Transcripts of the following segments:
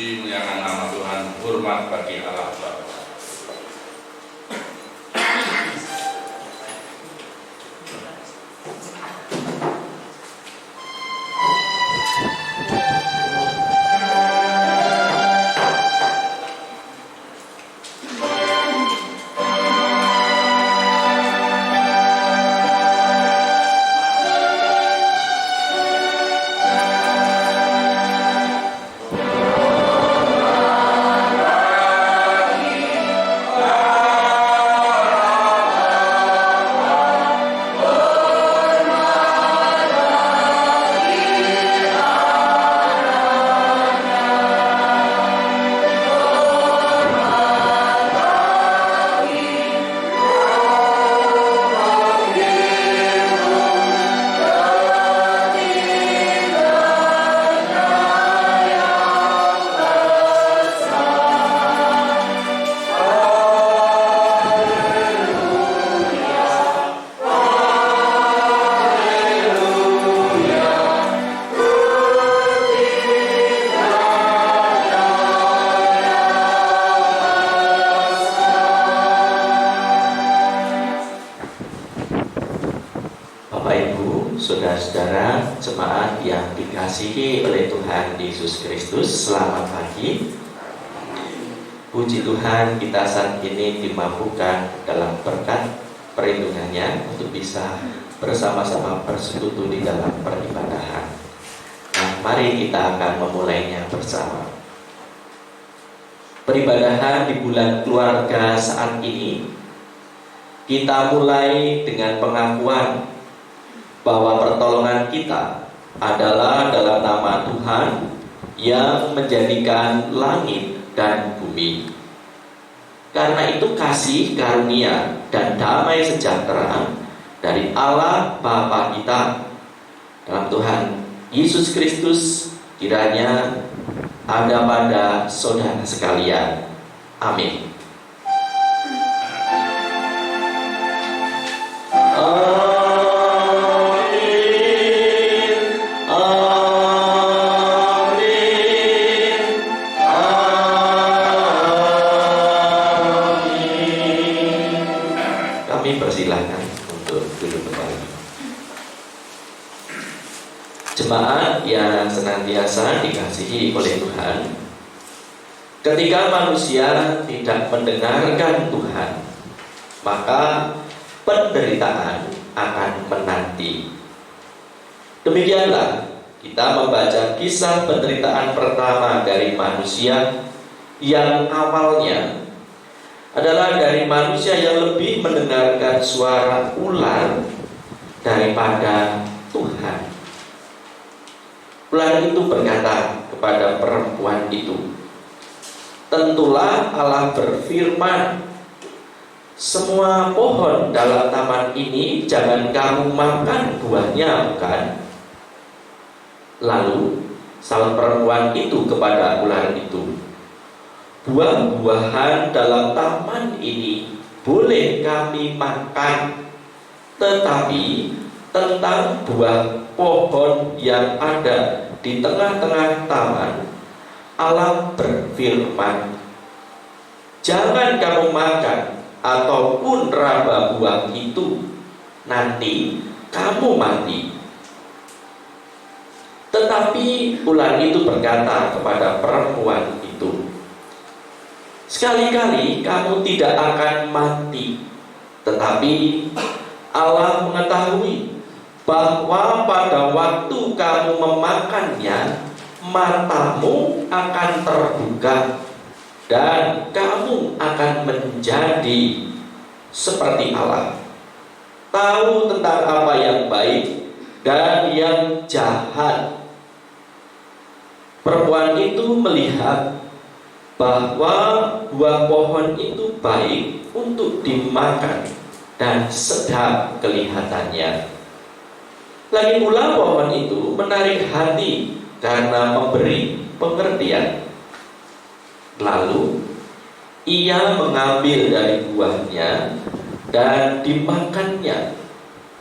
Puji muliakan nama Tuhan, hormat bagi Allah Bapa. Saudara-saudara jemaat yang dikasihi oleh Tuhan Yesus Kristus, selamat pagi. Puji Tuhan, kita saat ini dimampukan dalam berkat perlindungannya untuk bisa bersama-sama bersekutu di dalam peribadahan. Nah, mari kita akan memulainya bersama. Peribadahan di bulan keluarga saat ini kita mulai dengan pengakuan bahwa pertolongan kita adalah dalam nama Tuhan yang menjadikan langit dan bumi. Karena itu kasih karunia dan damai sejahtera dari Allah Bapa kita dalam Tuhan Yesus Kristus kiranya ada pada saudara sekalian. Amin. Persilahkan untuk duduk kembali. Jemaat yang senantiasa dikasihi oleh Tuhan, ketika manusia tidak mendengarkan Tuhan, maka penderitaan akan menanti. Demikianlah kita membaca kisah penderitaan pertama dari manusia yang awalnya adalah dari manusia yang lebih mendengarkan suara ular daripada Tuhan. Ular itu berkata kepada perempuan itu, "Tentulah Allah berfirman, semua pohon dalam taman ini jangan kamu makan buahnya, bukan?" Lalu salah perempuan itu kepada ular itu, "Buah-buahan dalam taman ini boleh kami makan, tetapi tentang buah pohon yang ada di tengah-tengah taman, Allah berfirman, jangan kamu makan ataupun raba buah itu, nanti kamu mati." Tetapi ular itu berkata kepada perempuan itu, "Sekali-kali kamu tidak akan mati, tetapi Allah mengetahui bahwa pada waktu kamu memakannya, matamu akan terbuka dan kamu akan menjadi seperti Allah, tahu tentang apa yang baik dan yang jahat." Perempuan itu melihat bahwa buah pohon itu baik untuk dimakan dan sedap kelihatannya. Lagi pula pohon itu menarik hati karena memberi pengertian. Lalu ia mengambil dari buahnya dan dimakannya,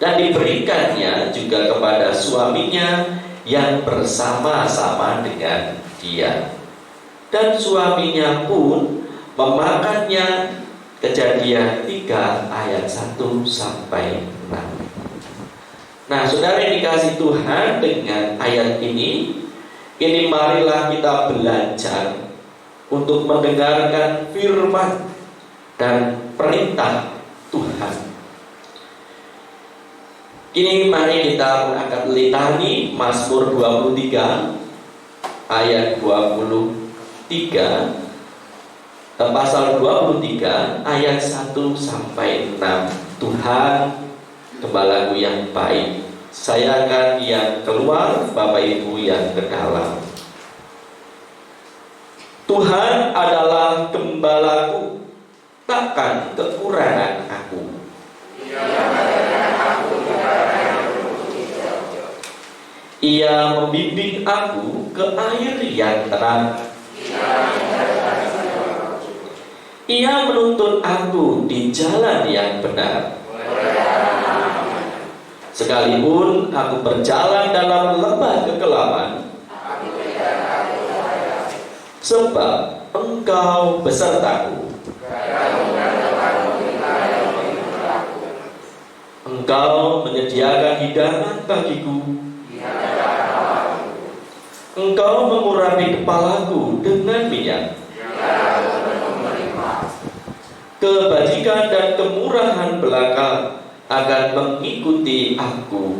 dan diberikannya juga kepada suaminya yang bersama-sama dengan dia. dan suaminya pun memakannya. Kejadian 3 ayat 1 sampai 6. Nah, saudara yang dikasih Tuhan, dengan ayat ini marilah kita belajar untuk mendengarkan firman dan perintah Tuhan. Kini mari kita mengangkat litani Mazmur 23 ayat 23, pasal 23 ayat 1 sampai 6. Tuhan gembalaku yang baik, saya akan yang keluar, Bapak Ibu yang ke dalam. Tuhan adalah gembalaku, takkan kekurangan aku. Ia membimbing aku ke air yang tenang. Ia menuntun aku di jalan yang benar. Sekalipun aku berjalan dalam lembah kekelaman, sebab Engkau besertaku. Engkau menyediakan hidangan bagiku. Engkau mengurapi kepalaku dengan minyak. Kebajikan dan kemurahan belaka akan mengikuti aku,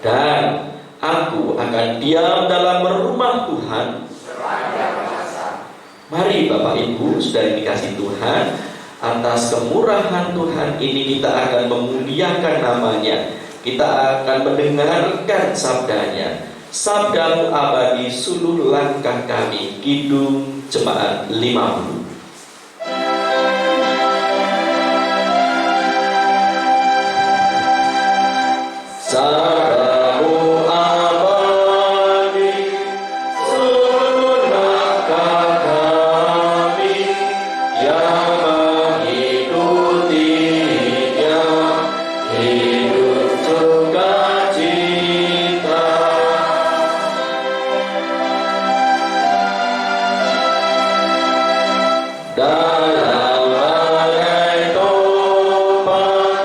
dan aku akan diam dalam rumah Tuhan. Mari Bapak Ibu, sudah dikasih Tuhan, atas kemurahan Tuhan ini kita akan memuliakan namanya. Kita akan mendengarkan sabdanya. Sabdamu abadi, suluh langkah kami. Kidung Jemaat 50. Sabdamu abadi, suluh langkah kami, yang mengikutinya hidup sukacita. Dalam badai topan,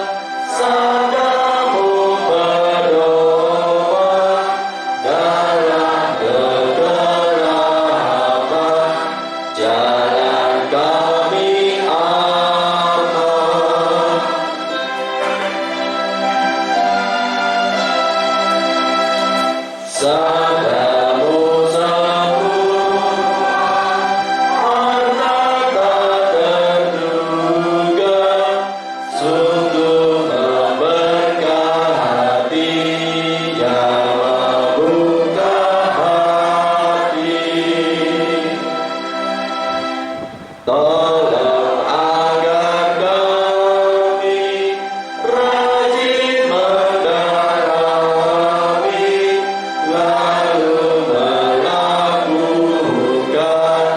sabdamu berdoa. Dalam kegelapan, jalan kami aman. Sabdamu sempurna, harta tak terduga, sungguh memberkati yang membuka hati. Tolong agar kami rajin mendalami, lalu melakukan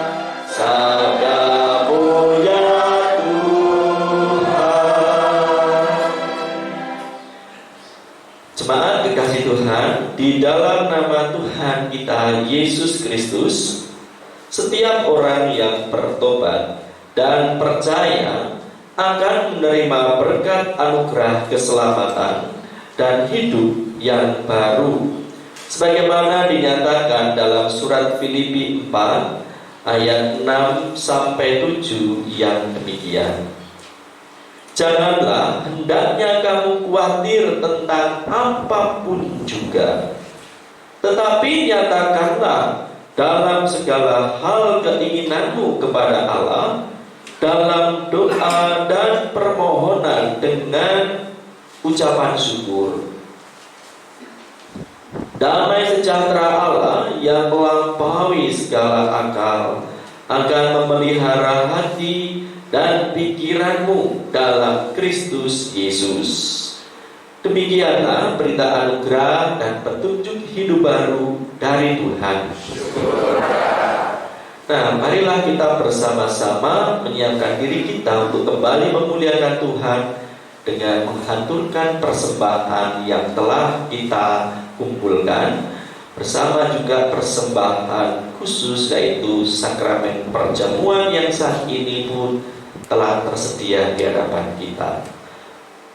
sabdamu ya Tuhan. Jemaat dikasih Tuhan, di dalam nama Tuhan kita Yesus Kristus, setiap orang yang bertobat dan percaya akan menerima berkat anugerah keselamatan dan hidup yang baru, sebagaimana dinyatakan dalam surat Filipi 4 ayat 6 sampai 7 yang demikian. Janganlah hendaknya kamu khawatir tentang apapun juga, tetapi nyatakanlah dalam segala hal keinginanmu kepada Allah dalam doa dan permohonan dengan ucapan syukur. Damai sejahtera Allah yang melampaui segala akal akan memelihara hati dan pikiranmu dalam Kristus Yesus. Demikianlah berita anugerah dan petunjuk hidup baru dari Tuhan. Nah, marilah kita bersama-sama menyiapkan diri kita untuk kembali memuliakan Tuhan dengan menghanturkan persembahan yang telah kita kumpulkan. bersama juga persembahan khusus, yaitu sakramen perjamuan yang saat ini pun telah tersedia di hadapan kita.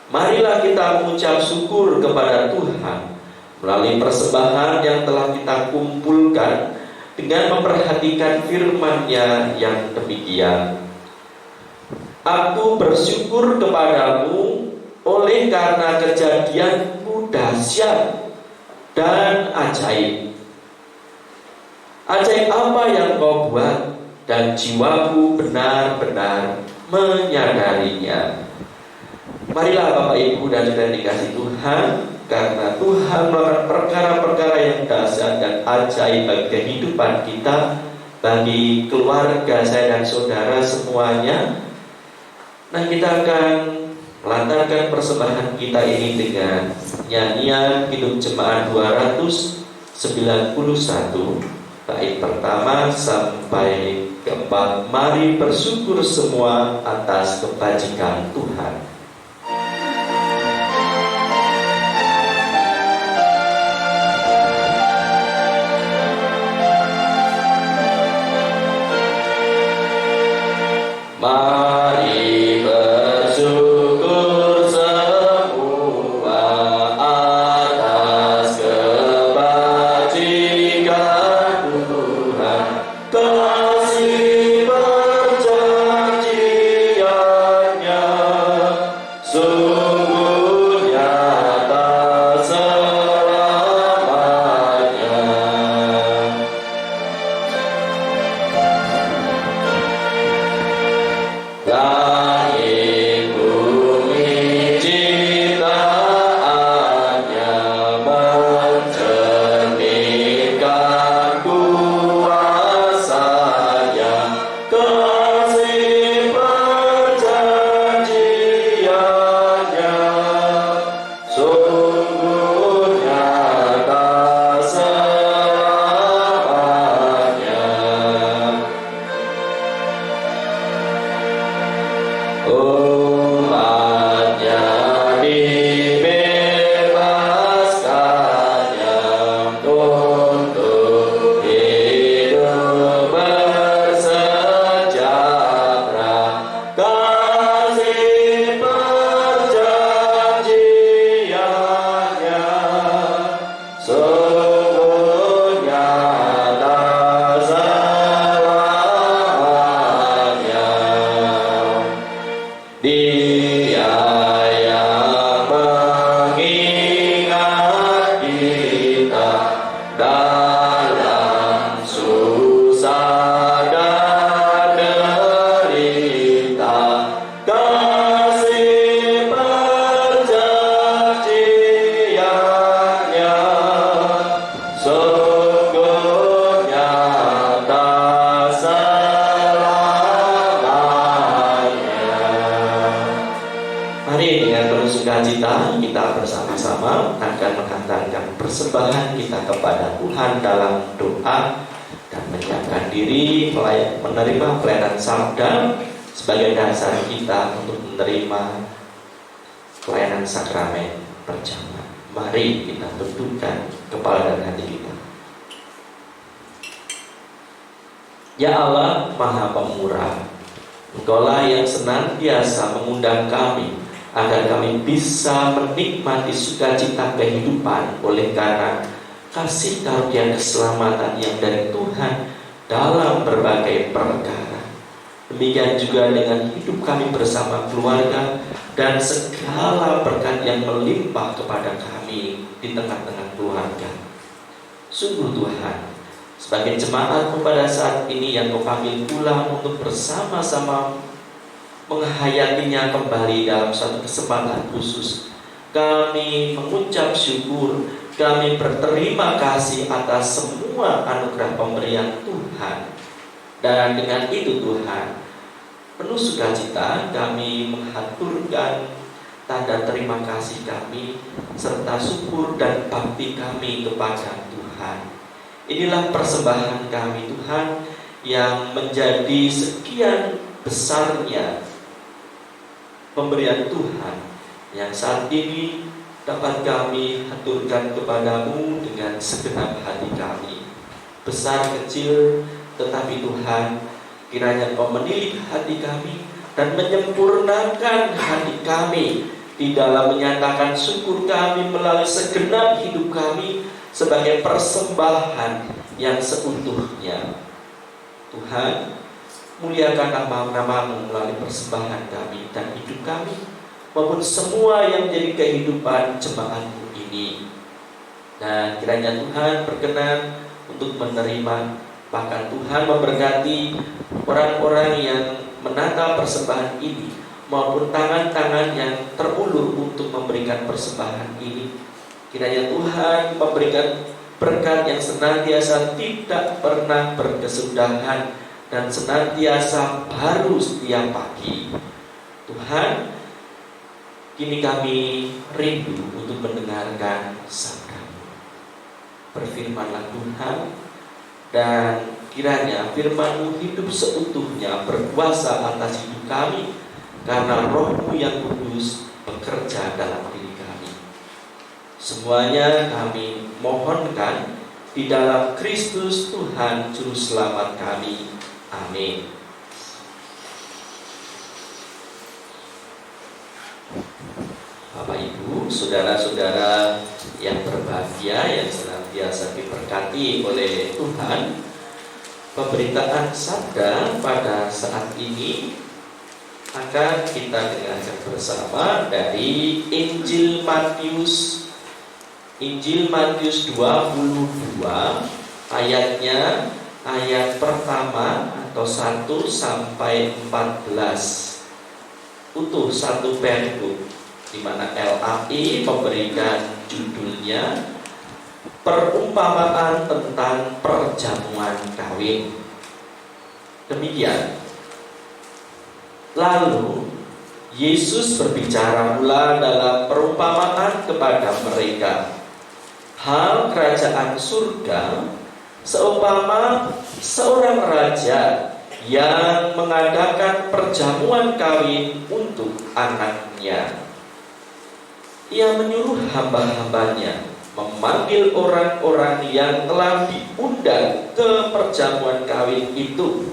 Marilah kita mengucap syukur kepada Tuhan melalui persembahan yang telah kita kumpulkan dengan memperhatikan firman-Nya yang demikian. Aku bersyukur kepadamu oleh karena kejadianmu dahsyat dan ajaib. Ajaib apa yang kau buat, dan jiwaku benar-benar menyadarinya. Marilah Bapak Ibu dan Saudara dikasihi Tuhan, karena Tuhan melakukan perkara-perkara yang dahsyat dan ajaib bagi kehidupan kita, bagi keluarga saya dan saudara semuanya. Nah, kita akan melantarkan persembahan kita ini dengan nyanyian Hidup Jemaat 291, bait pertama sampai keempat. Mari bersyukur semua atas kebajikan Tuhan. Mari bersyukur semua atas kebajikan Tuhan, kasih perjanjiannya sungguh nyata selamanya. Langit bumi ciptaannya mencerminkan kuasa-Nya, kasih perjanjiannya sungguh nyata selamanya. Umatnya dibebaskannya untuk hidup bersejahtera, kasih perjanjiannya sungguh nyata selamanya. Dia yang mengingat kita dalam susah dan derita, kasih perjanjiannya sungguh nyata selamanya. Mari dengan penuh sukacita kita bersama-sama akan menghantarkan persembahan kita kepada Tuhan dalam doa dan menyiapkan diri menerima pelayanan sabda sebagai dasar kita untuk menerima pelayanan sakramen perjamuan. Mari kita tundukkan kepala dan hati kita. Ya Allah Maha Pemurah, Engkaulah yang senantiasa mengundang kami agar kami bisa menikmati sukacita kehidupan oleh karena kasih karunia keselamatan yang dari Tuhan dalam berbagai perkara. Demikian juga dengan hidup kami bersama keluarga dan segala berkat yang melimpah kepada kami di tengah-tengah keluarga. Sungguh Tuhan, sebagai jemaat pada saat ini yang Kau panggil pulang untuk bersama-sama menghayatinya kembali dalam satu kesempatan khusus, kami mengucap syukur, kami berterima kasih atas semua anugerah pemberian Tuhan. Dan dengan itu Tuhan, penuh sukacita kami menghaturkan tanda terima kasih kami serta syukur dan bakti kami kepada Tuhan. Inilah persembahan kami Tuhan yang menjadi sekian besarnya pemberian Tuhan yang saat ini dapat kami haturkan kepadamu dengan segenap hati kami, besar kecil, tetapi Tuhan kiranya Engkau menilik hati kami dan menyempurnakan hati kami di dalam menyatakan syukur kami melalui segenap hidup kami sebagai persembahan yang seutuhnya. Tuhan, muliakan nama-Nama-Mu melalui persembahan kami dan hidup kami, maupun semua yang menjadi kehidupan jemaat-Mu ini. Dan kiranya Tuhan berkenan untuk menerima, bahkan Tuhan memberkati orang-orang yang menata persembahan ini, maupun tangan-tangan yang terulur untuk memberikan persembahan ini. Kiranya Tuhan memberikan berkat yang senantiasa tidak pernah berkesudahan dan senantiasa baru setiap pagi. Tuhan, kini kami rindu untuk mendengarkan sabda-Mu. Berfirmanlah Tuhan, dan kiranya firman-Mu hidup seutuhnya berkuasa atas hidup kami, karena Roh-Mu yang kudus bekerja dalam diri kami. Semuanya kami mohonkan di dalam Kristus Tuhan Juru Selamat kami. Amin. Bapak Ibu, saudara-saudara yang berbahagia, yang senantiasa diberkati oleh Tuhan, pemberitaan sabda pada saat ini akan kita dengarkan bersama dari Injil Matius 22 ayatnya, ayat pertama atau 1 sampai 14. Utuh satu pergub, di mana LAI memberikan judulnya perumpamaan tentang perjamuan kawin. Demikian. Lalu Yesus berbicara pula dalam perumpamaan kepada mereka. Hal kerajaan surga seumpama seorang raja yang mengadakan perjamuan kawin untuk anaknya. Ia menyuruh hamba-hambanya memanggil orang-orang yang telah diundang ke perjamuan kawin itu,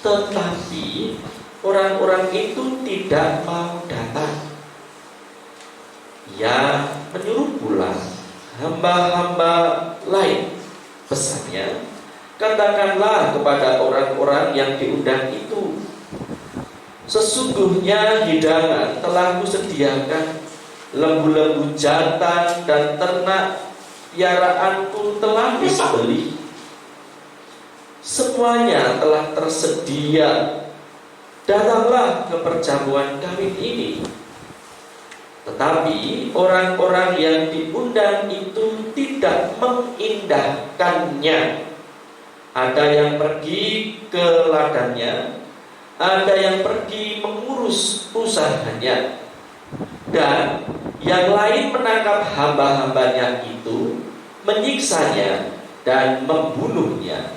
tetapi orang-orang itu tidak mau datang. Ia menyuruh pula hamba-hamba lain. Pesannya, katakanlah kepada orang-orang yang diundang itu, sesungguhnya hidangan telah kusediakan, lembu-lembu jantan dan ternak piaraanku telah disembelih. Semuanya telah tersedia. Datanglah ke perjamuan kawin ini. Tetapi orang-orang yang diundang itu tidak mengindahkannya. Ada yang pergi ke ladangnya, ada yang pergi mengurus usahanya, dan yang lain menangkap hamba-hambanya itu, menyiksanya dan membunuhnya.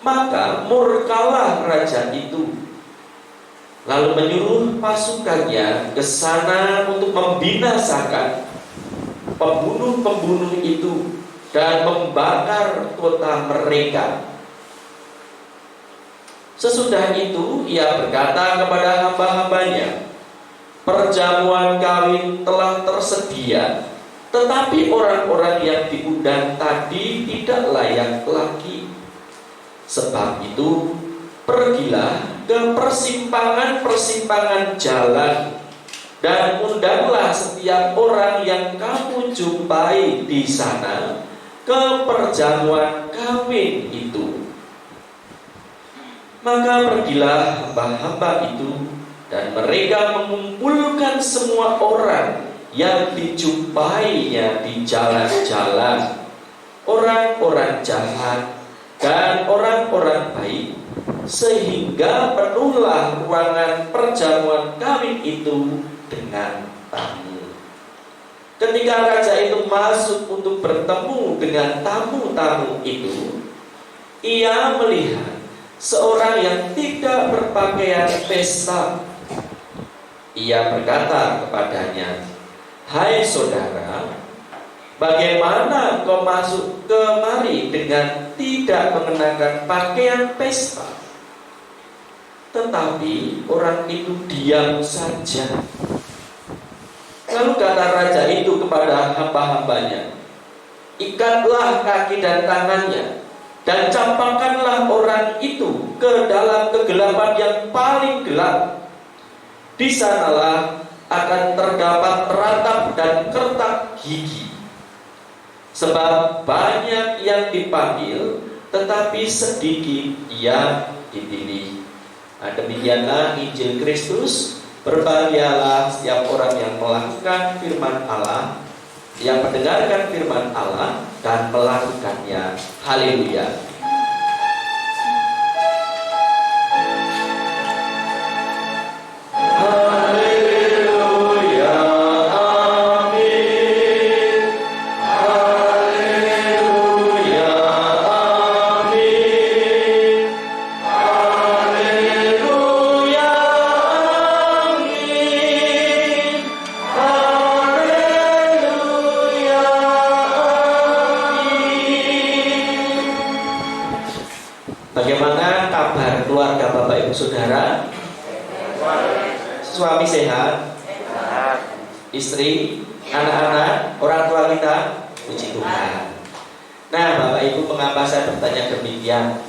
Maka murkalah raja itu, lalu menyuruh pasukannya ke sana untuk membinasakan pembunuh-pembunuh itu dan membakar kota mereka. Sesudah itu ia berkata kepada hamba-hambanya, perjamuan kawin telah tersedia, tetapi orang-orang yang diundang tadi tidak layak lagi. Sebab itu pergilah ke persimpangan-persimpangan jalan dan undanglah setiap orang yang kamu jumpai di sana ke perjamuan kawin itu. Maka pergilah hamba-hamba itu, dan mereka mengumpulkan semua orang yang dijumpainya di jalan-jalan, orang-orang jahat dan orang-orang baik, sehingga penuhlah ruangan perjamuan kawin itu dengan tamu. Ketika raja itu masuk untuk bertemu dengan tamu-tamu itu, ia melihat seorang yang tidak berpakaian pesta. Ia berkata kepadanya, hai saudara, Bagaimana kau masuk kemari dengan tidak mengenakan pakaian pesta? Tetapi orang itu diam saja. Lalu kata raja itu kepada hamba-hambanya, ikatlah kaki dan tangannya, dan campakkanlah orang itu ke dalam kegelapan yang paling gelap. Di sanalah akan terdapat ratap dan kertak gigi. Sebab banyak yang dipanggil, tetapi sedikit yang dipilih. Nah, demikianlah Injil Kristus. Berbahagialah setiap orang yang melakukan firman Allah, yang mendengarkan firman Allah dan melakukannya. Haleluya. Bagaimana kabar keluarga Bapak Ibu Saudara? Suami sehat? Istri? Anak-anak? Orang tua kita? Puji Tuhan. Nah Bapak Ibu, mengapa saya bertanya demikian?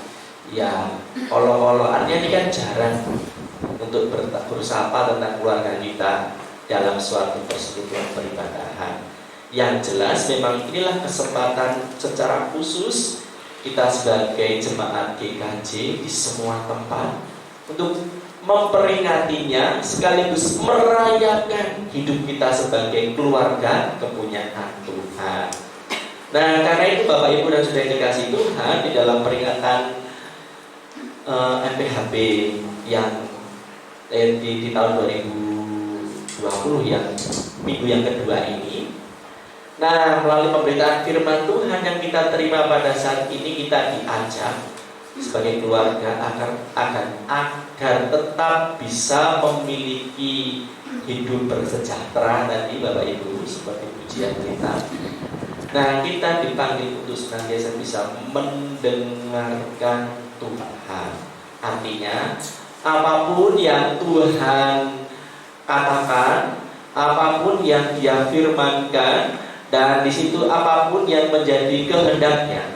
Ya, olo-oloannya ini kan jarang untuk bersapa tentang keluarga kita dalam suatu persekutuan peribadahan. Yang jelas memang inilah kesempatan secara khusus kita sebagai jemaat GKJ di semua tempat untuk memperingatinya sekaligus merayakan hidup kita sebagai keluarga kepunyaan Tuhan. Nah, karena itu Bapak Ibu dan Saudara yang dikasihi Tuhan, di dalam peringatan MPHB yang di tahun 2020 yang minggu yang kedua ini. Nah, melalui pemberitaan firman Tuhan yang kita terima pada saat ini, kita diajak sebagai keluarga agar tetap bisa memiliki hidup bersejahtera tadi Bapak Ibu, seperti pujian kita. Nah, kita dipanggil untuk senantiasa bisa mendengarkan Tuhan. Artinya, apapun yang Tuhan katakan, apapun yang Dia firmankan, dan di situ apapun yang menjadi kehendaknya,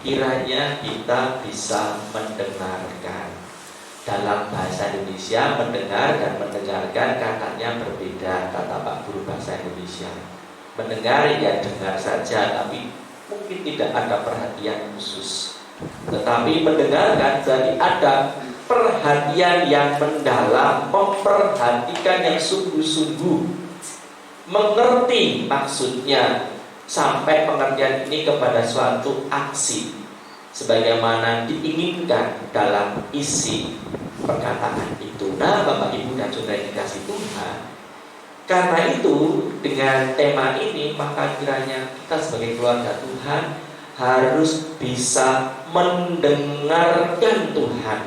kiranya kita bisa mendengarkan. Dalam bahasa Indonesia, mendengar dan mendengarkan katanya berbeda, kata Pak Guru Bahasa Indonesia. Mendengar ya dengar saja, tapi mungkin tidak ada perhatian khusus. Tetapi mendengarkan jadi ada perhatian yang mendalam, memperhatikan yang sungguh-sungguh, mengerti maksudnya, sampai pengertian ini kepada suatu aksi sebagaimana diinginkan dalam isi perkataan itu. Nah, Bapak Ibu dan Saudara yang dikasihi Tuhan, karena itu dengan tema ini maka kiranya kita sebagai keluarga Tuhan harus bisa mendengarkan Tuhan.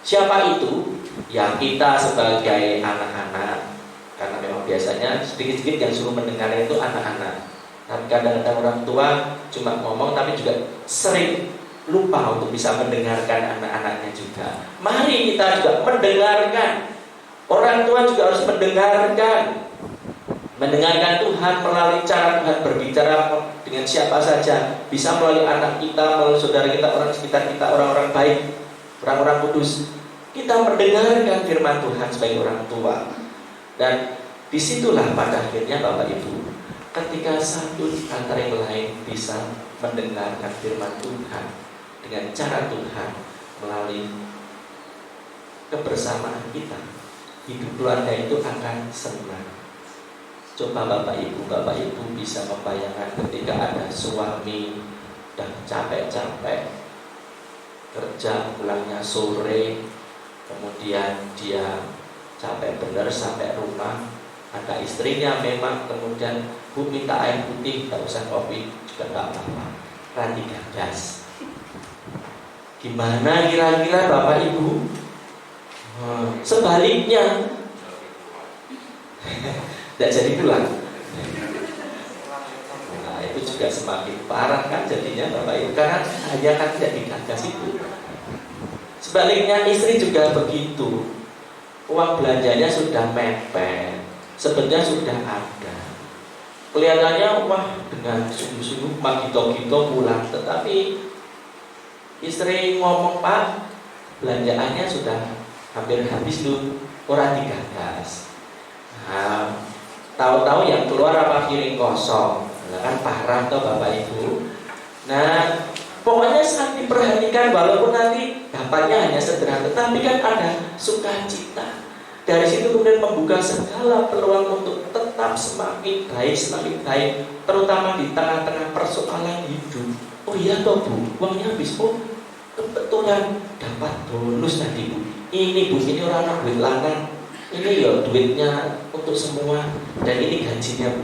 Siapa itu? Ya kita sebagai anak-anak. Karena memang biasanya sedikit-sedikit yang suruh mendengar itu anak-anak. Tapi kadang-kadang orang tua cuma ngomong tapi juga sering lupa untuk bisa mendengarkan anak-anaknya juga. Mari kita juga mendengarkan. Orang tua juga harus mendengarkan. Mendengarkan Tuhan melalui cara Tuhan berbicara dengan siapa saja. Bisa melalui anak kita, melalui saudara kita, orang sekitar kita, orang-orang baik, orang-orang kudus. Kita mendengarkan firman Tuhan sebagai orang tua. Dan disitulah pada akhirnya Bapak Ibu, ketika satu antara yang lain bisa mendengarkan firman Tuhan dengan cara Tuhan melalui kebersamaan kita, hidup keluarga itu akan senang. Coba Bapak Ibu bisa membayangkan ketika ada suami dan capek-capek kerja, pulangnya sore, kemudian dia capek benar sampai rumah, ada istrinya memang, kemudian Bu minta air putih, tak usah kopi juga tak apa-apa, nanti gas. Gimana kira-kira Bapak Ibu? Sebaliknya tidak jadi pulang. juga semakin parah kan jadinya Bapak Ibu, karena hanya kan tidak digagas itu. Sebaliknya istri juga begitu. Uang belanjanya sudah mepet, sebetulnya sudah ada. Kelihatannya wah dengan sungguh-sungguh magito-gito pulang, tetapi istri ngomong, Pak, belanjaannya sudah hampir habis tuh, orang digagas. Nah, tahu-tahu yang keluar apa piring kosong, nah, kan parah tuh Bapak Ibu. Nah, pokoknya sangat diperhatikan, walaupun nanti dapatnya hanya sederhana, tetapi kan ada sukacita. Dari situ kemudian membuka segala peluang untuk tetap semakin baik, terutama di tengah-tengah persoalan hidup. Oh iya toh Bu, uangnya habis. Oh kebetulan dapat bonus tadi Bu. Ini Bu, ini orang duit lanang. Ini ya duitnya untuk semua, dan ini gajinya Bu.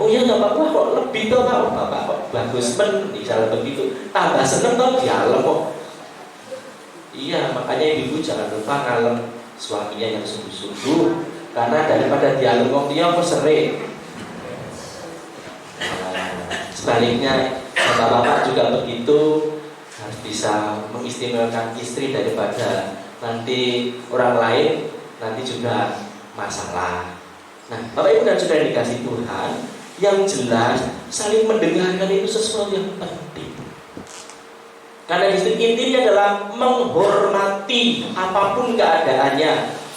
Oh iya nggak apa-apa kok, lebih toh Pak. Oh, Bapak kok bagus men, misalnya begitu, tambah seneng toh dialem kok. Iya, makanya ibu jangan lupa ngalem suaminya yang sungguh-sungguh, karena daripada dialem kok dia kok sering. Sebaliknya bapak-bapak juga begitu, harus bisa mengistimewakan istri daripada nanti orang lain nanti juga masalah. Nah, Bapak Ibu dan Saudara dikasih Tuhan, yang jelas saling mendengarkan itu sesuatu yang penting. Karena di situ intinya adalah menghormati apapun keadaannya,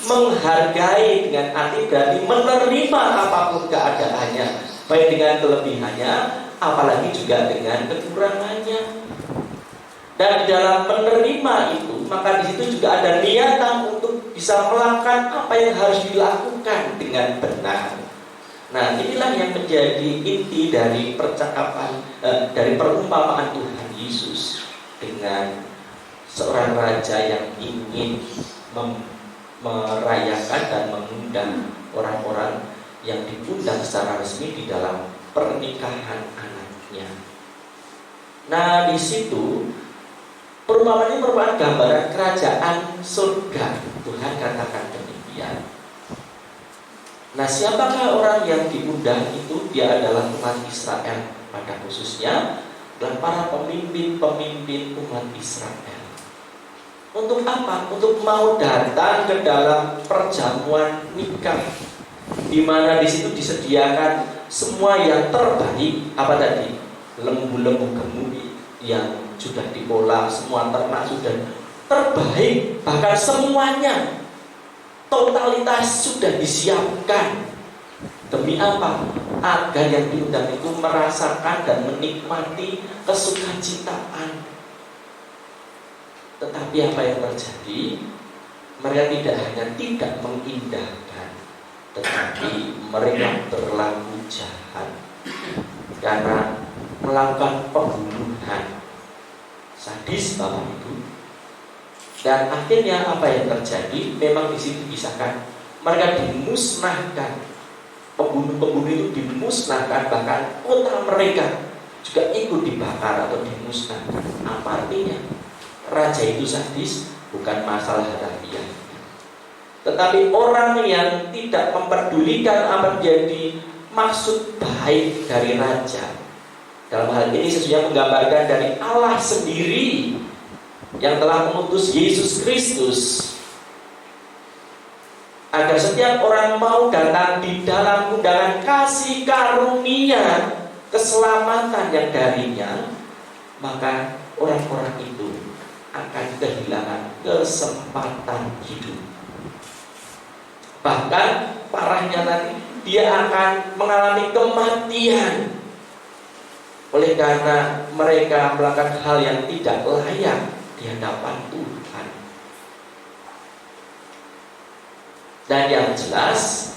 menghargai dengan hati, berarti menerima apapun keadaannya, baik dengan kelebihannya, apalagi juga dengan kekurangannya. Dan di dalam menerima itu, maka di situ juga ada niatan untuk bisa melakukan apa yang harus dilakukan dengan benar. Nah, inilah yang menjadi inti dari percakapan, dari perumpamaan Tuhan Yesus dengan seorang raja yang ingin merayakan dan mengundang orang-orang yang diundang secara resmi di dalam pernikahan anaknya. Nah, di situ perumpamaan ini merupakan gambaran kerajaan surga. Tuhan katakan demikian. Nah, siapakah orang yang diundang itu? Dia adalah umat Israel pada khususnya, dan para pemimpin-pemimpin umat Israel. Untuk apa? Untuk mau datang ke dalam perjamuan nikah, di mana di situ disediakan semua yang terbaik. Apa tadi? Lembu-lembu gemuk yang sudah diolah, semua ternak sudah terbaik, bahkan semuanya totalitas sudah disiapkan. Demi apa? Agar yang diundang itu merasakan dan menikmati kesukacitaan. Tetapi apa yang terjadi? Mereka tidak hanya tidak mengindahkan, tetapi mereka berlaku jahat karena melakukan pembunuhan sadis, Bapak Ibu. Dan akhirnya apa yang terjadi? Memang di situ disahkan mereka dimusnahkan. Pembunuh-pembunuh itu dimusnahkan, bahkan kota mereka juga ikut dibakar atau dimusnahkan. Apa artinya? Raja itu sadis bukan masalah harafiah, tetapi orang yang tidak memperdulikan apa menjadi maksud baik dari raja. Dalam hal ini sesungguhnya menggambarkan dari Allah sendiri yang telah mengutus Yesus Kristus agar setiap orang mau datang di dalam undangan kasih karunia keselamatan yang darinya, maka orang-orang itu akan kehilangan kesempatan hidup. Bahkan parahnya nanti dia akan mengalami kematian oleh karena mereka melakukan hal yang tidak layak di hadapan Tuhan. Dan yang jelas,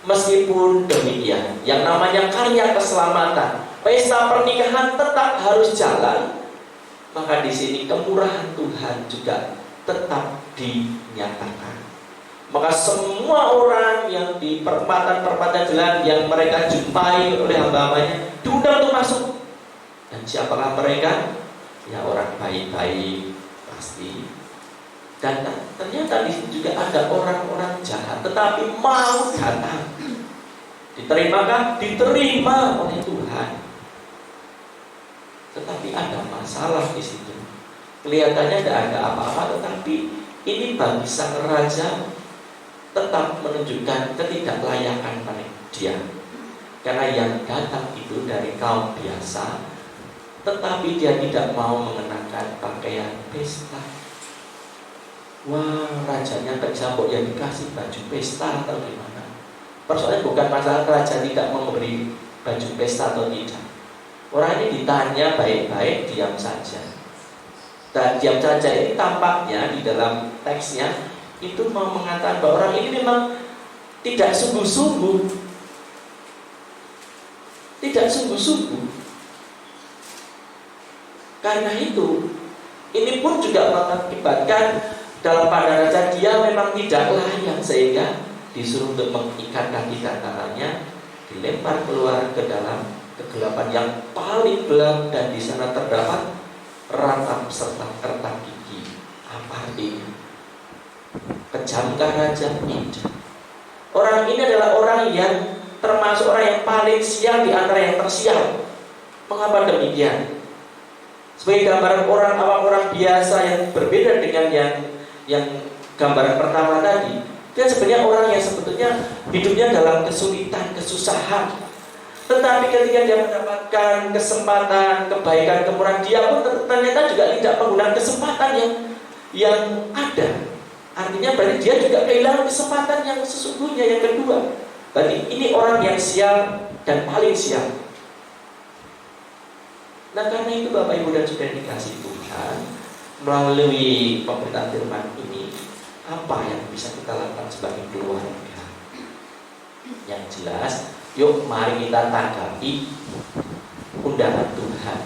meskipun demikian, yang namanya karya keselamatan, pesta pernikahan tetap harus jalan, maka di sini kemurahan Tuhan juga tetap dinyatakan. Maka semua orang yang di perempatan-perempatan jalan yang mereka jumpai oleh hamba-hambanya diundang untuk masuk. Dan siapakah mereka? Ya orang baik-baik pasti. Dan ternyata di sini juga ada orang-orang jahat, tetapi mau datang. Diterimakah? Diterima oleh Tuhan. masalah di situ. Kelihatannya tidak ada apa-apa, tetapi ini bagi sang raja tetap menunjukkan ketidaklayakan dia. Karena yang datang itu dari kaum biasa, tetapi dia tidak mau mengenakan pakaian pesta. Wah, rajanya tercampur yang dikasih baju pesta atau gimana? Persoalannya bukan masalah raja tidak memberi baju pesta atau tidak. Orang ini ditanya baik-baik, diam saja. Dan diam saja ini tampaknya di dalam teksnya itu mau mengatakan bahwa orang ini memang tidak sungguh-sungguh. Tidak sungguh-sungguh. Karena itu, ini pun juga mengakibatkan dalam pandangan raja dia memang tidak layak, sehingga disuruh untuk mengikat kaki dan tangannya, dilempar keluar ke dalam kegelapan yang paling gelap, dan di sana terdapat ratap serta kertak gigi. Apa artinya? Kejamkah raja? Tidak. Orang ini adalah orang yang termasuk orang yang paling sial di antara yang tersial. Mengapa demikian? Sebagai gambaran orang awam, orang biasa yang berbeda dengan yang gambaran pertama tadi. Dia sebenarnya orang yang sebetulnya hidupnya dalam kesulitan, kesusahan. Tetapi ketika dia mendapatkan kesempatan, kebaikan, kemurahan, dia pun ternyata juga tidak menggunakan kesempatan yang ada. Artinya berarti dia juga kehilangan kesempatan yang sesungguhnya yang kedua. Berarti ini orang yang sial dan paling sial. Nah, karena itu Bapak Ibu dan Saudara dikasih Tuhan, melalui pemberitaan firman ini, apa yang bisa kita lakukan sebagai keluarga? Yang jelas, yuk mari kita tanggapi undangan Tuhan.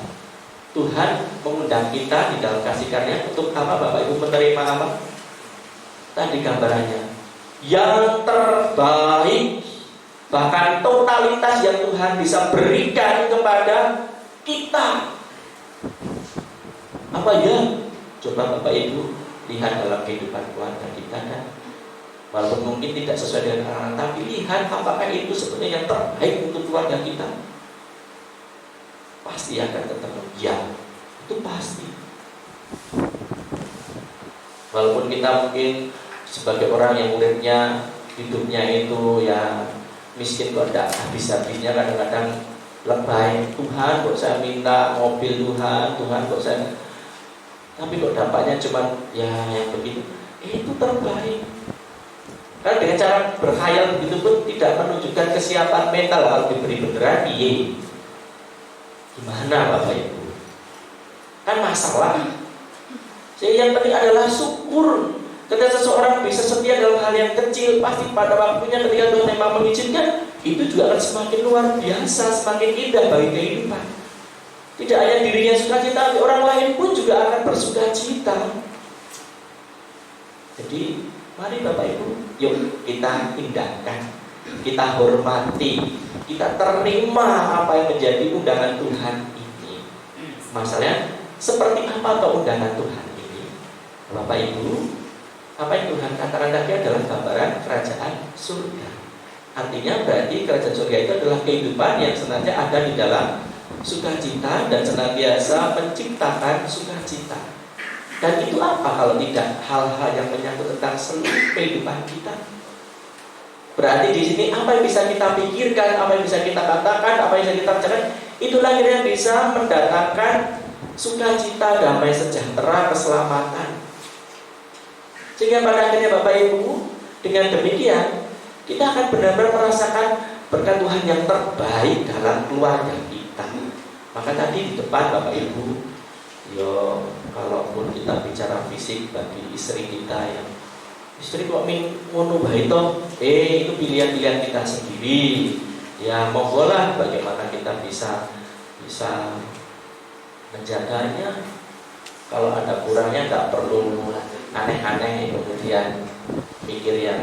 Tuhan mengundang kita di dalam kasih karunia untuk apa Bapak Ibu menerima apa? Tadi gambarannya yang terbaik, bahkan totalitas yang Tuhan bisa berikan kepada kita. Apa ya? Coba Bapak Ibu lihat dalam kehidupan keluarga kita, kan? Walaupun mungkin tidak sesuai dengan anak, tapi lihat apakah itu sebenarnya yang terbaik untuk keluarga kita. Pasti akan ketemu ya, itu pasti. Walaupun kita mungkin sebagai orang yang muridnya hidupnya itu ya miskin kok tidak habis-habisnya, kadang-kadang lebay, Tuhan kok saya minta mobil, Tuhan kok saya, tapi kok dampaknya cuma ya yang begitu. Itu terbaik. Karena dengan cara berkhayal begitu pun tidak menunjukkan kesiapan mental. Kalau diberi beneran, gimana Bapak Ibu? Kan masalah. Jadi yang penting adalah syukur. Ketika seseorang bisa setia dalam hal yang kecil, pasti pada waktunya ketika Tuhan memang mengizinkan, itu juga akan semakin luar biasa, semakin indah bagi kehidupan. Tidak hanya dirinya sukacita, tapi orang lain pun juga akan bersukacita. Jadi, mari Bapak Ibu, yuk kita indahkan, kita hormati, kita terima apa yang menjadi undangan Tuhan ini. Masalahnya, seperti apa undangan Tuhan ini? Bapak Ibu, apa yang Tuhan katakan tadi adalah gambaran kerajaan surga. Artinya berarti kerajaan surga itu adalah kehidupan yang senantiasa ada di dalam sukacita dan senantiasa menciptakan sukacita. Dan itu apa kalau tidak hal-hal yang menyangkut tentang seluruh kehidupan kita? Berarti di sini apa yang bisa kita pikirkan, apa yang bisa kita katakan, apa yang bisa kita kerjakan, itulah yang bisa mendatangkan sukacita, damai sejahtera, keselamatan. Sehingga pada akhirnya Bapak Ibu, dengan demikian kita akan benar-benar merasakan berkat Tuhan yang terbaik dalam keluarga kita. Maka tadi di depan Bapak Ibu, kalaupun kita bicara fisik bagi istri kita yang istri kok ngono bae to, itu pilihan-pilihan kita sendiri. Ya monggolah bagaimana kita bisa menjaganya. Kalau ada kurangnya nggak perlu aneh-aneh kemudian mikir yang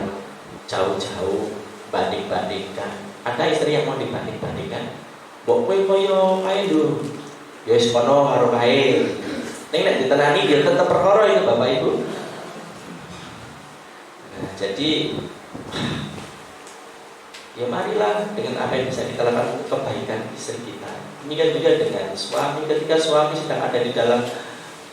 jauh-jauh, banding-bandingkan. Ada istri yang mau dibanding-bandingkan, mbok kowe koyo kae lho, ya wis kono karo kae. Ning nek ditenani dia tetep perkara itu Bapak Ibu. Nah, jadi Ya marilah dengan apa yang bisa kita lakukan untuk kebaikan istri kita. Demikian juga dengan suami, ketika suami sedang ada di dalam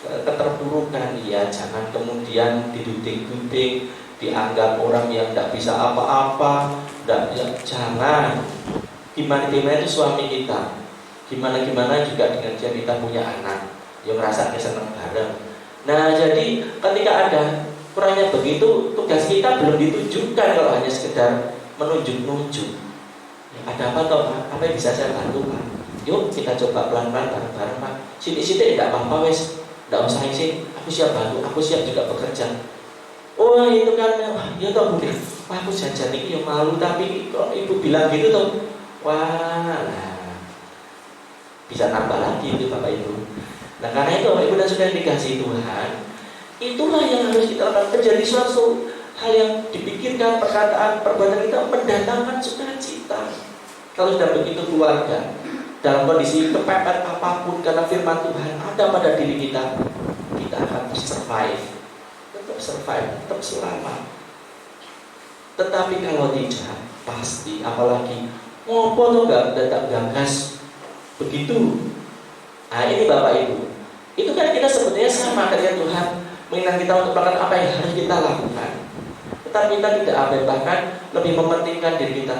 keterpurukan, ya jangan kemudian diduding-duding, dianggap orang yang tidak bisa apa-apa, jangan. Gimana itu suami kita, gimana juga dengan dia kita punya anak, yang merasa senang bareng. Nah jadi ketika ada kurangnya begitu, tugas kita belum ditunjukkan kalau hanya sekedar menunjuk-nunjuk. Ya, ada apa toh Pak? Apa yang bisa saya bantu Pak? Yuk kita coba pelan-pelan bareng-bareng Pak. Sini-sini tidak apa-apa wes, tidak usah isi. Aku siap bantu, aku siap juga bekerja. Oh itu kan, ya toh Bu, aku jajan ini yang malu, tapi kok ibu bilang gitu toh. Wah, nah, bisa tambah lagi itu Bapak Ibu. Nah karena itu Bapak Ibu dan Saudara dikasih Tuhan, itulah yang harus kita lakukan. Menjadi suatu hal yang dipikirkan, perkataan, perbuatan kita mendatangkan sukacita. Kalau sudah begitu keluarga, dalam kondisi kepepet apapun karena firman Tuhan ada pada diri kita, kita akan survive, tetap selamat. Tetapi kalau tidak, pasti apalagi ngopo tuh datang gagas begitu. Nah ini Bapak Ibu, itu kan kita sebetulnya sama ketika Tuhan mengingat kita untuk melakukan apa yang harus kita lakukan. Tetapi kita tidak abai, bahkan lebih mementingkan diri kita.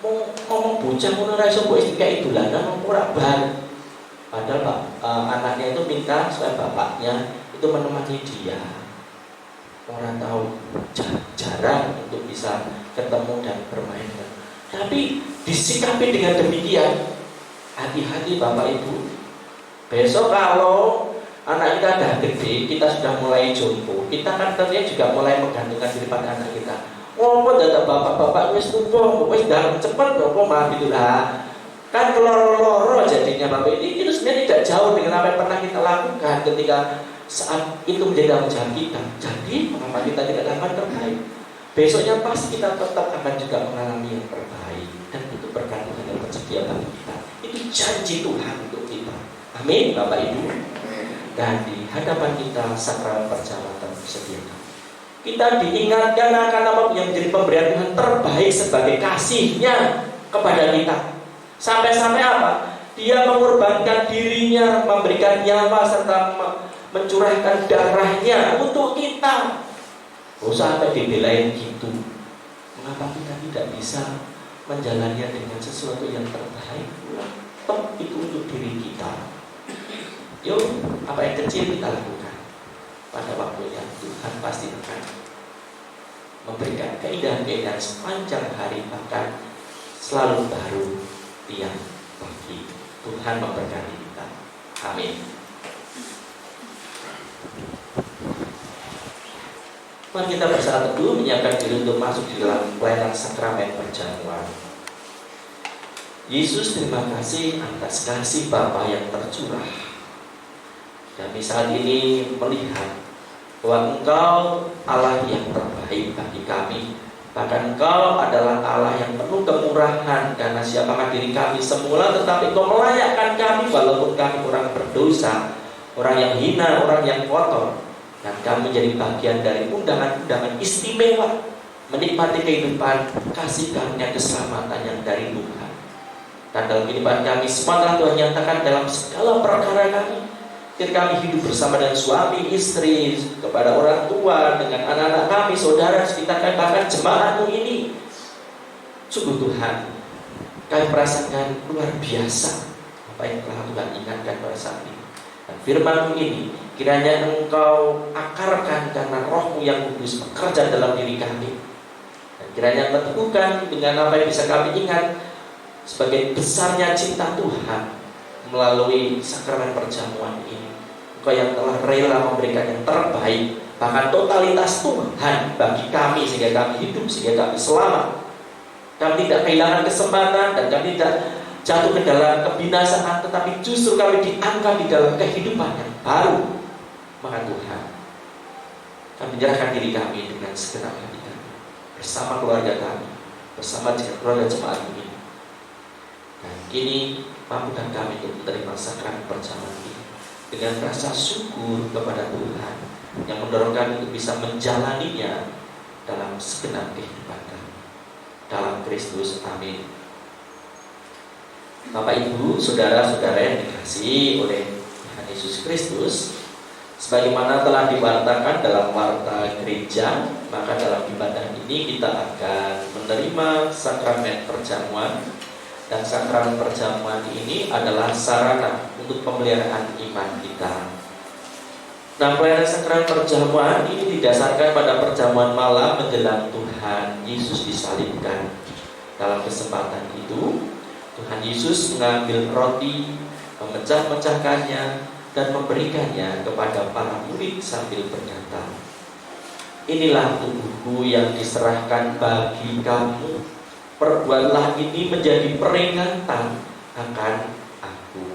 Mau ngomong bocah ngono ra iso mbok kayak idolanan ora bar. Padahal Pak, anaknya itu minta supaya bapaknya itu menemani dia. Orang tahu jarang untuk bisa ketemu dan bermain. Tapi disikapi dengan demikian, hati-hati Bapak Ibu. Besok kalau anak kita sudah gede, kita sudah mulai jompo, kita kan tentunya juga mulai menggantungkan diri pada anak kita. Oh, data bapak-bapak wis tumpung, wis dalam cepat kok maaf itulah. Kan keloro-loro jadinya Bapak ini itu sebenarnya tidak jauh dengan apa yang pernah kita lakukan ketika saat itu menjadi tanggung jawab kita. Jadi mengapa kita tidak dapat terbaik? Besoknya pasti kita tetap akan juga mengalami yang terbaik, dan itu berkat Tuhan yang tersedia bagi kita. Itu janji Tuhan untuk kita. Amin Bapak Ibu. Dan di hadapan kita sakramen perjamuan tersediakan, kita diingatkan akan apa yang menjadi pemberian Tuhan terbaik sebagai kasih-Nya kepada kita. Sampai-sampai apa? Dia mengorbankan dirinya, memberikan nyawa serta mencurahkan darahnya untuk kita. Sampai dibelain gitu. Mengapa kita tidak bisa menjalannya dengan sesuatu yang terbaik? Toh itu untuk diri kita. Yuk, apa yang kecil kita lakukan. Pada waktunya Tuhan pasti akan memberikan keindahan-keindahan sepanjang hari, bahkan selalu baru tiap pagi. Tuhan memberkati kita. Amin. Mari kita bersama teduh menyiapkan diri untuk masuk di dalam pelayanan sakramen perjamuan. Yesus, terima kasih atas kasih Bapa yang tercurah. Kami saat ini melihat bahwa Engkau Allah yang terbaik bagi kami. Bahkan Engkau adalah Allah yang penuh kemurahan, karena siapakah diri kami semula, tetapi Engkau melayakkan kami walaupun kami orang berdosa, orang yang hina, orang yang kotor. Dan kami menjadi bagian dari undangan-undangan istimewa, menikmati kehidupan kasih karunia keselamatan yang dari Tuhan. Dan dalam kehidupan kami semua telah Tuhan nyatakan dalam segala perkara kami. Ketika kami hidup bersama dengan suami, istri, kepada orang tua, dengan anak-anak kami, saudara sekitar kami, bahkan jemaatmu ini. Sungguh Tuhan, kami merasakan luar biasa apa yang telah Tuhan ingatkan pada saat ini. Dan firman-Mu ini kiranya Engkau akarkan karena Roh-Mu yang kudus bekerja dalam diri kami. Dan kiranya teguhkan dengan apa yang bisa kami ingat sebagai besarnya cinta Tuhan melalui sakramen perjamuan ini. Engkau yang telah rela memberikan yang terbaik, bahkan totalitas Tuhan bagi kami, sehingga kami hidup, sehingga kami selamat. Kami tidak kehilangan kesempatan, dan kami tidak jatuh ke dalam kebinasaan, tetapi justru kami diangkat di dalam kehidupan yang baru. Maka Tuhan, kami menyerahkan diri kami dengan segenap hati kami, bersama keluarga kami, bersama keluarga jemaat ini. Dan kini mampukan kami untuk menerima sakramen perjamuan ini dengan rasa syukur kepada Tuhan yang mendorong kami untuk bisa menjalaninya dalam segenap kehidupan kami. dalam Kristus. Amin. Bapak Ibu, saudara-saudara yang dikasihi oleh Tuhan Yesus Kristus, sebagaimana telah diwartakan dalam warta gereja, maka dalam ibadah ini kita akan menerima sakramen perjamuan. Dan sakramen perjamuan ini adalah sarana untuk pemeliharaan iman kita. Nah, pelayanan sakramen perjamuan ini didasarkan pada perjamuan malam menjelang Tuhan Yesus disalibkan. Dalam kesempatan itu, Tuhan Yesus mengambil roti, memecah-mecahkannya, dan memberikannya kepada para murid sambil berkata, "Inilah tubuhku yang diserahkan bagi kamu. Perbuatlah ini menjadi peringatan akan aku."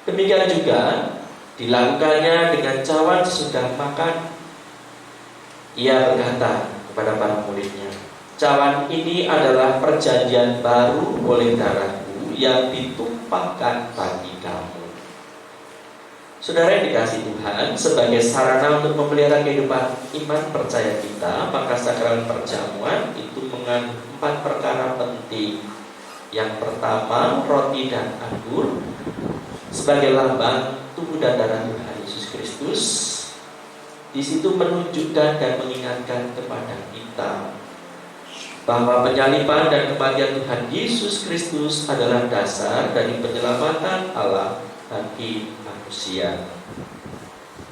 Demikian juga dilakukannya dengan cawan sesudah makan. Ia berkata kepada para muridnya, "Cawan ini adalah perjanjian baru oleh darahku yang ditumpahkan bagi kamu." Saudara yang dikasihi Tuhan, sebagai sarana untuk memelihara kehidupan iman percaya kita, maka sakramen perjamuan itu mengandung 4 perkara penting. Yang pertama, roti dan anggur sebagai lambang tubuh dan darah Tuhan Yesus Kristus. Di situ menunjukkan dan mengingatkan kepada kita bahwa penyaliban dan kematian Tuhan Yesus Kristus adalah dasar dari penyelamatan Allah bagi manusia.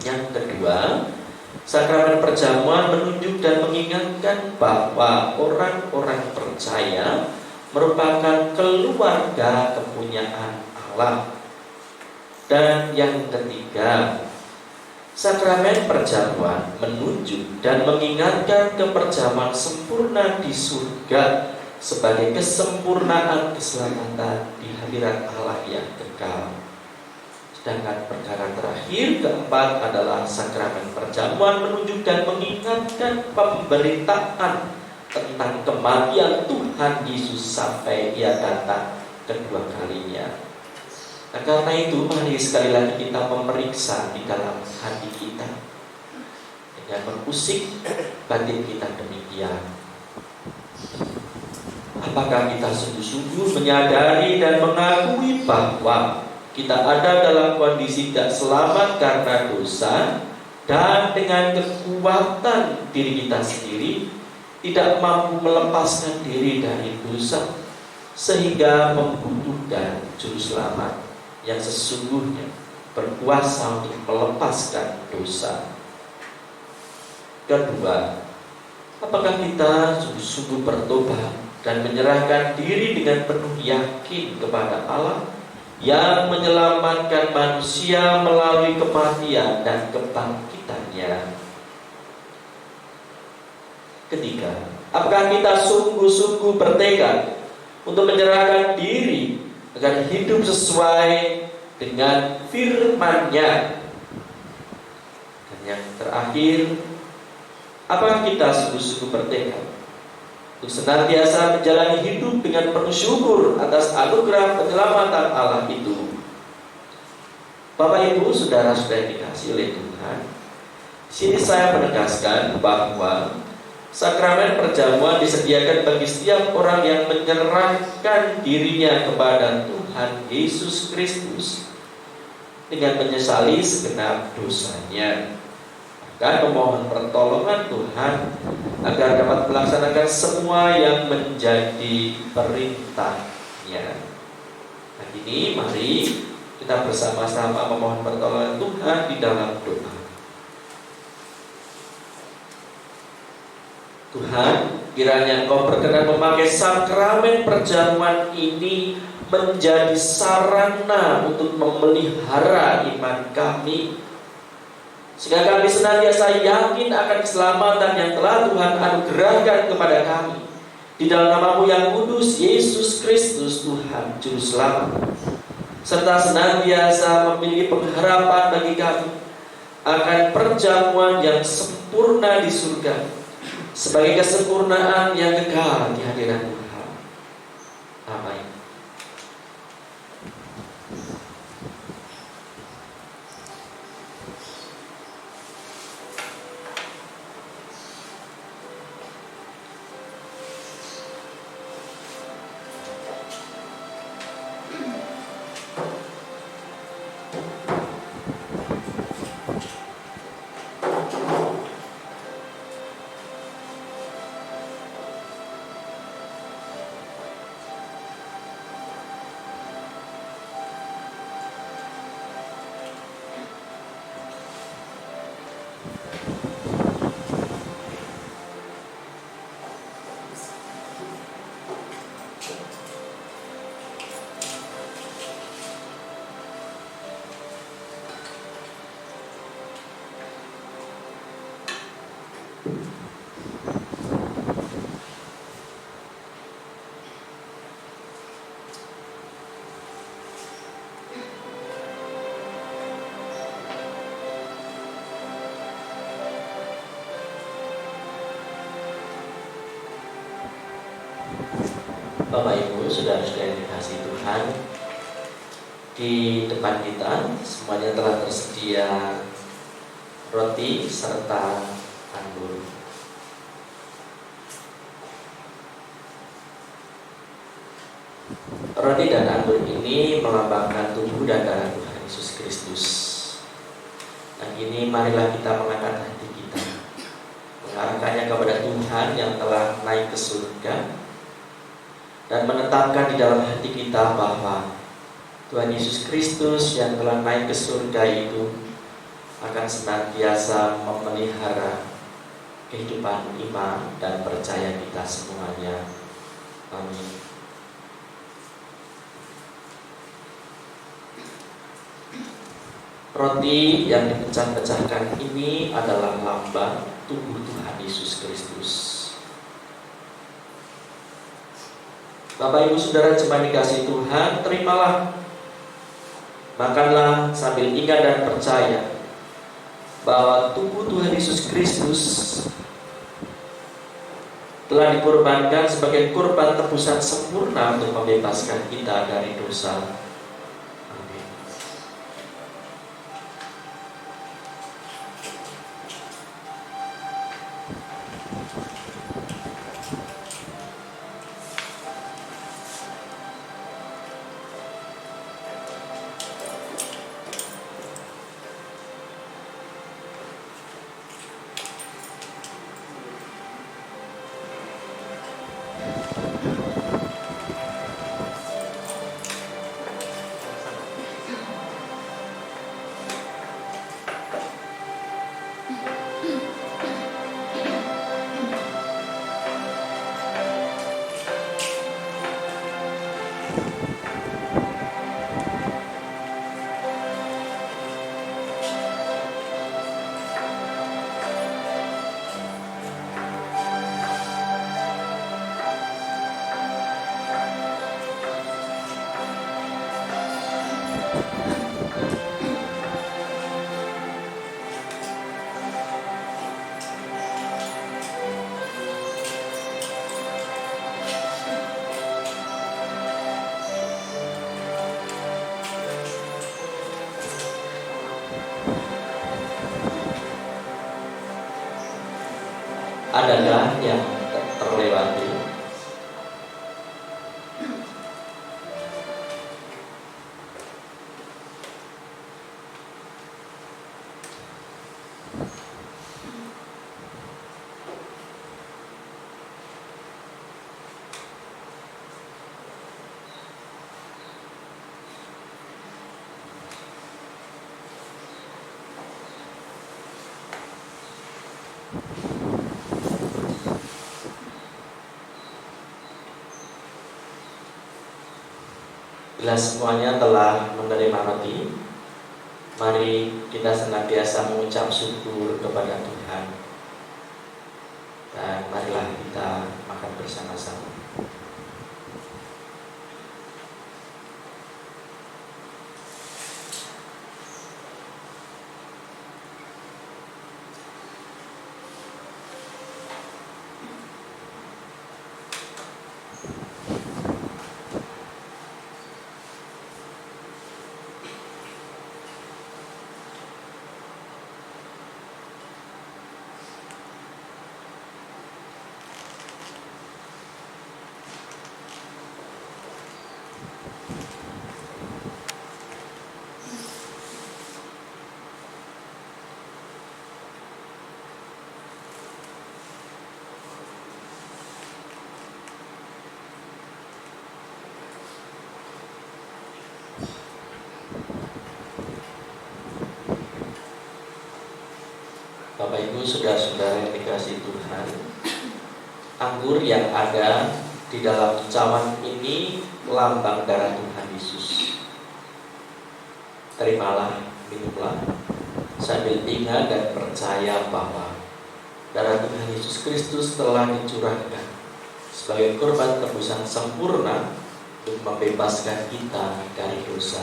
Yang kedua, sakramen perjamuan menunjuk dan mengingatkan bahwa orang-orang percaya merupakan keluarga kepunyaan Allah. Dan yang ketiga, sakramen perjamuan menunjuk dan mengingatkan keperjamuan sempurna di surga sebagai kesempurnaan keselamatan di hadirat Allah yang kekal. Sedangkan perkara terakhir, keempat, adalah sakramen perjamuan menunjuk dan mengingatkan pemberitaan tentang kematian Tuhan Yesus sampai Ia datang kedua kalinya. Nah, karena itu mari sekali lagi kita memeriksa di dalam hati kita dengan mengusik batin kita demikian. Apakah kita sungguh-sungguh menyadari dan mengakui bahwa kita ada dalam kondisi tidak selamat karena dosa, dan dengan kekuatan diri kita sendiri tidak mampu melepaskan diri dari dosa, sehingga membutuhkan juru selamat yang sesungguhnya berkuasa untuk melepaskan dosa. Kedua, apakah kita sungguh-sungguh bertobat dan menyerahkan diri dengan penuh yakin kepada Allah yang menyelamatkan manusia melalui kematian dan kebangkitannya? Ketiga, apakah kita sungguh-sungguh bertekad untuk menyerahkan diri agar hidup sesuai dengan firman-Nya? Dan yang terakhir, apakah kita sungguh-sungguh bertekad untuk senantiasa menjalani hidup dengan penuh syukur atas anugerah penyelamatan Allah itu? Bapak Ibu, saudara-saudara yang dikasihi oleh Tuhan, di sini saya menegaskan bahwa sakramen perjamuan disediakan bagi setiap orang yang menyerahkan dirinya kepada Tuhan Yesus Kristus dengan menyesali segenap dosanya, dan memohon pertolongan Tuhan agar dapat melaksanakan semua yang menjadi perintah-Nya. Nah, ini mari kita bersama-sama memohon pertolongan Tuhan di dalam doa. Tuhan, kiranya Engkau berkenan memakai sakramen perjamuan ini menjadi sarana untuk memelihara iman kami, sehingga kami senantiasa yakin akan keselamatan yang telah Tuhan anugerahkan kepada kami. Di dalam nama-Mu yang kudus, Yesus Kristus, Tuhan Juru Selamat, serta senantiasa memiliki pengharapan bagi kami akan perjamuan yang sempurna di surga, sebagai kesempurnaan yang kekal di hadirat Tuhan. Amin. Bapak Ibu, saudara-saudara yang dikasihi Tuhan, di depan kita semuanya telah tersedia roti serta anggur. Roti dan anggur ini melambangkan tubuh dan darah Tuhan Yesus Kristus. Nah, ini marilah kita mengangkat hati kita, mengarahkannya kepada Tuhan yang telah naik ke surga, dan menetapkan di dalam hati kita bahwa Tuhan Yesus Kristus yang telah naik ke surga itu akan senantiasa memelihara kehidupan iman dan percaya kita semuanya. Amin. Roti yang dipecah-pecahkan ini adalah lambang tubuh Tuhan Yesus Kristus. Bapak Ibu Saudara jemaat dikasihi Tuhan, terimalah, makanlah sambil ingat dan percaya bahwa tubuh Tuhan Yesus Kristus telah dikorbankan sebagai kurban tebusan sempurna untuk membebaskan kita dari dosa. Amin. Adakah yang terlewati? Bila semuanya telah menerima roti, mari kita senantiasa mengucap syukur kepada Tuhan. Dan marilah kita makan bersama-sama. Bapak Ibu saudara-saudara yang dikasihi Tuhan, anggur yang ada di dalam cawan ini lambang darah Tuhan Yesus. Terimalah, minumlah, sambil ingat dan percaya bahwa darah Tuhan Yesus Kristus telah dicurahkan sebagai korban tebusan sempurna untuk membebaskan kita dari dosa.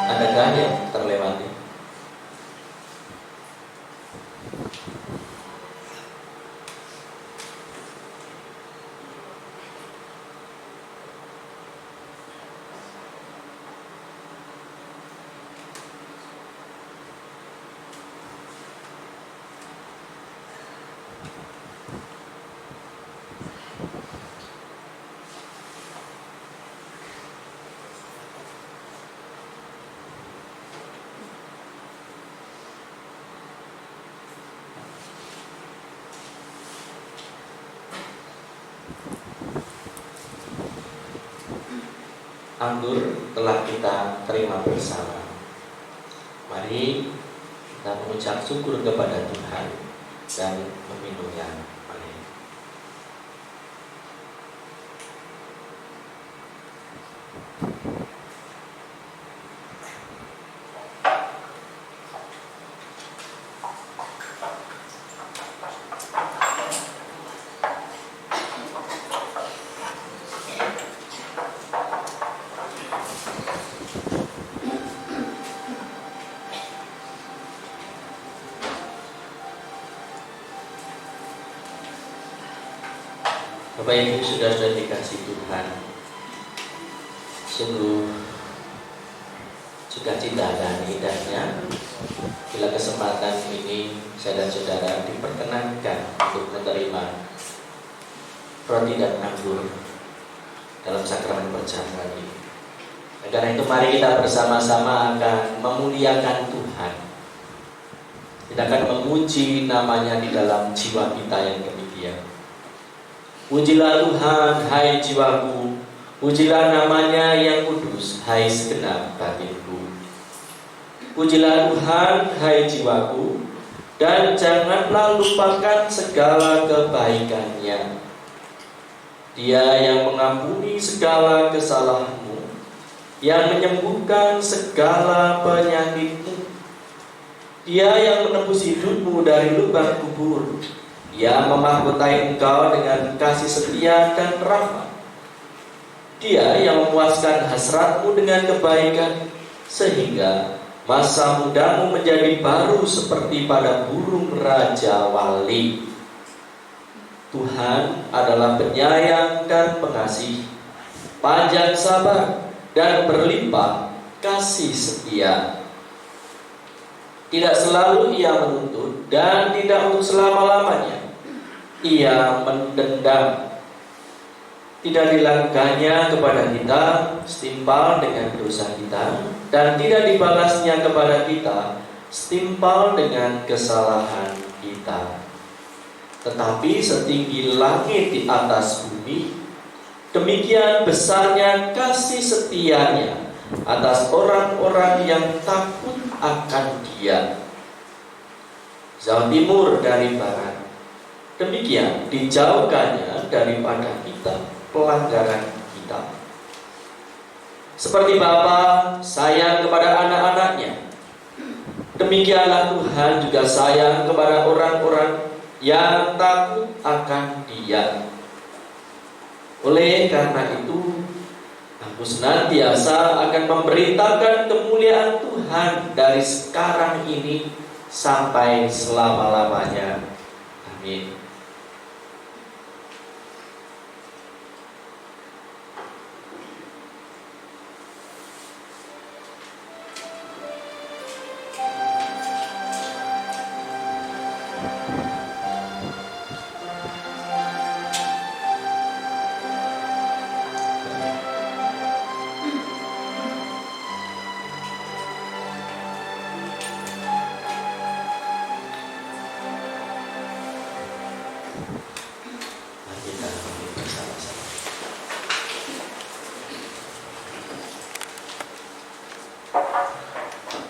Adakah yang terlewati? Anggur telah kita terima bersama. Mari kita mengucap syukur kepada Tuhan dan meminumnya. Mari. Bapak Ibu sudah dikasih Tuhan, sungguh sukacita dan indahnya bila kesempatan ini saya dan saudara diperkenankan untuk menerima roti dan anggur dalam sakramen perjamuan ini. Karena itu mari kita bersama-sama akan memuliakan Tuhan. Kita akan memuji namanya di dalam jiwa kita yang demikian. Pujilah Tuhan, hai jiwaku, pujilah namanya yang kudus, hai segenap batinku. Pujilah Tuhan, hai jiwaku, dan janganlah lupakan segala kebaikannya. Dia yang mengampuni segala kesalahanmu, yang menyembuhkan segala penyakitmu. Dia yang menebus hidupmu dari lubang kubur. Dia memahkotai engkau dengan kasih setia dan rahmat. Dia yang memuaskan hasratmu dengan kebaikan, sehingga masa mudamu menjadi baru seperti pada burung raja wali. Tuhan adalah penyayang dan pengasih, panjang sabar dan berlimpah kasih setia. Tidak selalu ia menuntut dan tidak untuk selama-lamanya. Ia mendendam. Tidak dilakukannya kepada kita setimpal dengan dosa kita, dan tidak dibalasnya kepada kita setimpal dengan kesalahan kita. Tetapi setinggi langit di atas bumi, demikian besarnya kasih setianya atas orang-orang yang takut akan Dia. Jauh timur dari barat, demikian dijauhkannya daripada kita pelanggaran kita. Seperti Bapa sayang kepada anak-anaknya, demikianlah Tuhan juga sayang kepada orang-orang yang takut akan Dia. Oleh karena itu, aku senantiasa akan memberitakan kemuliaan Tuhan dari sekarang ini sampai selama-lamanya. Amin.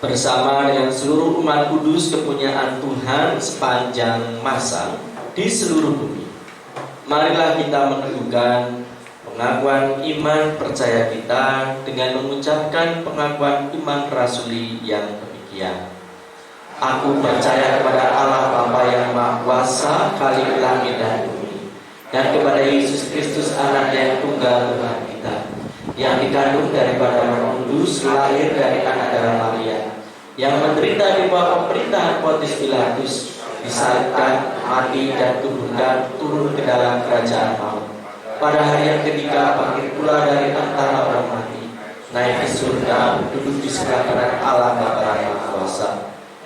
Bersama dengan seluruh umat kudus kepunyaan Tuhan sepanjang masa di seluruh bumi, marilah kita meneguhkan pengakuan iman percaya kita dengan mengucapkan pengakuan iman rasuli yang demikian. Aku percaya kepada Allah Bapa yang Maha Kuasa, Khalik langit dan bumi, dan kepada Yesus Kristus Anaknya yang tunggal Tuhan kita, yang dikandung daripada Roh Kudus, lahir dari anak darah Maria, yang menderita di bawah pemerintahan Pontius Pilatus, disalibkan, mati dan kuburkan, turun ke dalam kerajaan maut. Pada hari yang ketiga bangkit pula dari antara orang mati, naik ke surga, duduk di sebelah kanan Allah Bapa yang Maha Kuasa,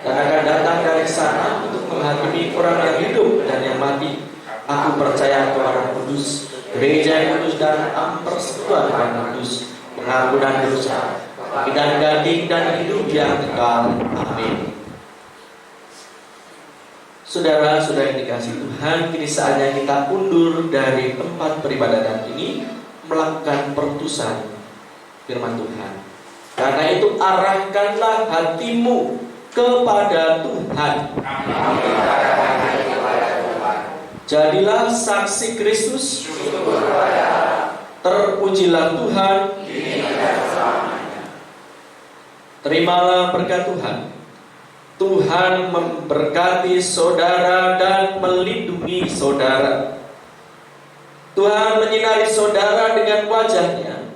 dan akan datang dari sana untuk menghakimi orang yang hidup dan yang mati. Aku percaya kepada Kudus, gereja yang kudus dan persekutuan yang kudus, pengampunan dosa, dan ganti dan hidup yang kekal. Amin. Saudara-saudara yang dikasihi Tuhan, kini saatnya kita undur dari tempat peribadatan ini melakukan pertusan firman Tuhan. Karena itu arahkanlah hatimu kepada Tuhan. Jadilah saksi Kristus. Terpujilah Tuhan. Terimalah berkat Tuhan. Tuhan memberkati saudara dan melindungi saudara. Tuhan menyinari saudara dengan wajah-Nya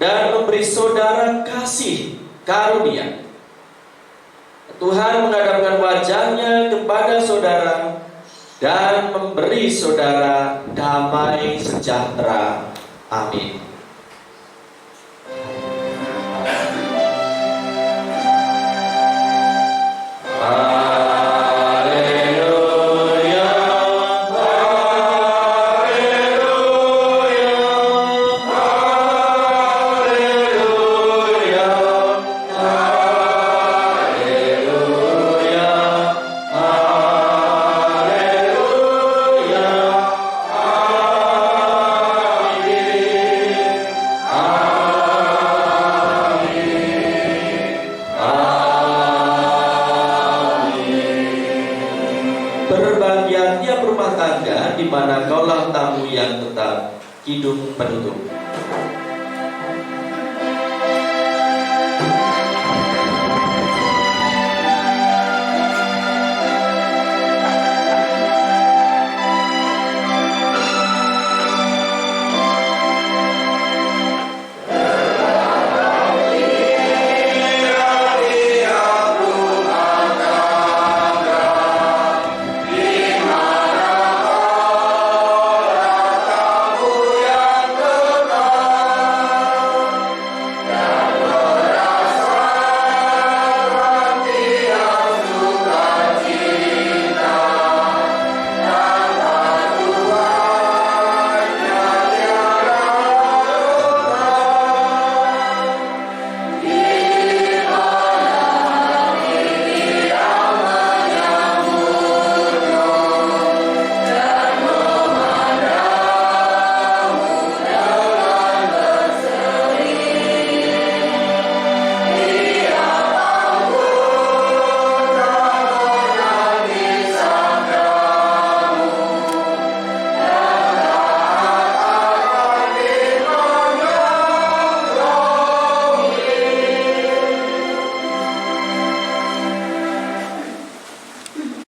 dan memberi saudara kasih karunia. Tuhan menghadapkan wajah-Nya kepada saudara dan memberi saudara damai sejahtera. Amin. Berbahagia tiap rumah tangga di mana kaulah tamu yang tetap, kidung penutup.